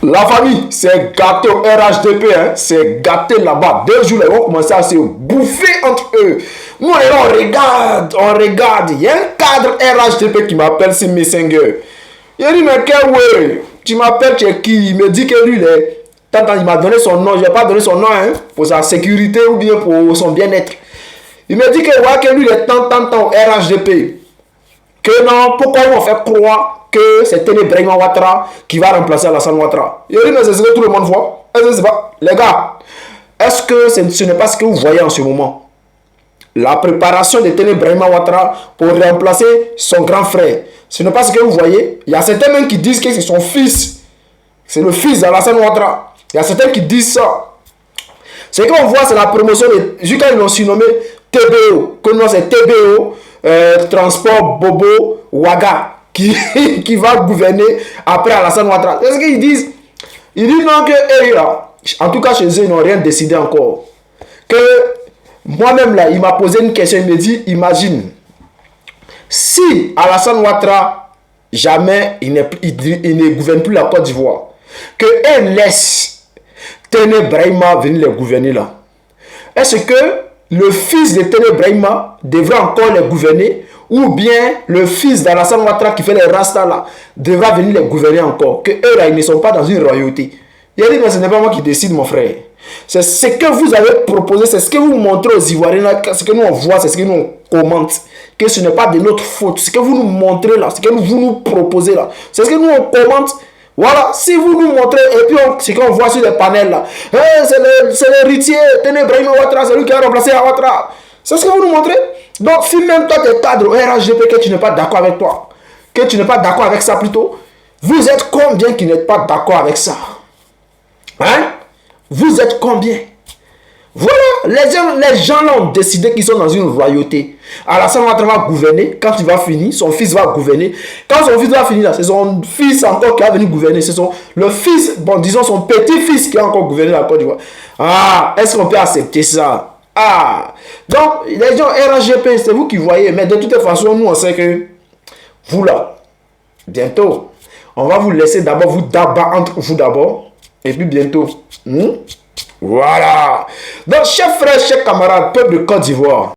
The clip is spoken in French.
La famille, c'est gâté au RHDP, hein? C'est gâté là-bas. 2 jours, ils vont commencer à se bouffer entre eux. Nous, on regarde. Il y a un cadre RHDP qui m'appelle, c'est Messenger. Il dit, mais quel ouais, tu m'appelles, tu es qui? Il me dit que lui, il m'a donné son nom. Je n'ai pas donné son nom, hein, pour sa sécurité ou bien pour son bien-être. Il me dit que, ouais, que lui, il est tant au RHDP. Que non, pourquoi ils vont faire croire que c'est Téné Brahima Ouattara qui va remplacer Alassane Ouattara? Il dit, mais c'est ce que tout le monde voit. Les gars, est-ce que ce n'est pas ce que vous voyez en ce moment? La préparation de Téné Brahima Ouattara pour remplacer son grand frère. Ce n'est pas ce que vous voyez. Il y a certains même qui disent que c'est son fils. C'est le fils d'Alassane Ouattara. Il y a certains qui disent ça. Ce qu'on voit, c'est la promotion de... Jusqu'à ils l'ont surnommé TBO. Que non, c'est TBO. Transport Bobo Ouaga qui va gouverner après Alassane Ouattara. C'est ce qu'ils disent. Ils disent non que eux là, en tout cas chez eux, ils n'ont rien décidé encore. Que moi-même là, il m'a posé une question, il me dit, imagine, si Alassane Ouattara, jamais il ne gouverne plus la Côte d'Ivoire, que eux laissent Téné Brahima venir les gouverner là. Est-ce que le fils de Téné Brahima devra encore les gouverner, ou bien le fils d'Alassane Ouattara qui fait les rastas là devra venir les gouverner encore? Que eux là, ils ne sont pas dans une royauté. Il a dit, mais ce n'est pas moi qui décide, mon frère. C'est ce que vous avez proposé, c'est ce que vous montrez aux Ivoiriens là, ce que nous on voit, c'est ce que nous on commente. Que ce n'est pas de notre faute. Ce que vous nous montrez là, ce que vous nous proposez là, c'est ce que nous on commente. Voilà, si vous nous montrez, et puis ce qu'on voit sur les panels là, c'est l'héritier, Téné Brahima Ouattara, c'est lui qui a remplacé Ouattara. C'est ce que vous nous montrez. Donc, si même toi, tu es cadre au RHDP, que tu n'es pas d'accord avec toi, que tu n'es pas d'accord avec ça plutôt, vous êtes combien qui n'êtes pas d'accord avec ça? Hein? Vous êtes combien? Voilà, les gens là ont décidé qu'ils sont dans une royauté. Alassane Ouattara va gouverner. Quand il va finir, son fils va gouverner. Quand son fils va finir, c'est son fils encore qui va venir gouverner. C'est le fils, bon, disons son petit-fils qui a encore gouverné la Côte d'Ivoire. Ah, est-ce qu'on peut accepter ça? Ah, donc les gens RHGP, c'est vous qui voyez. Mais de toute façon, nous on sait que vous là, bientôt, on va vous laisser d'abord vous d'abattre entre vous d'abord. Et puis bientôt. Voilà. Donc, chers frères, chers camarades, peuple de Côte d'Ivoire.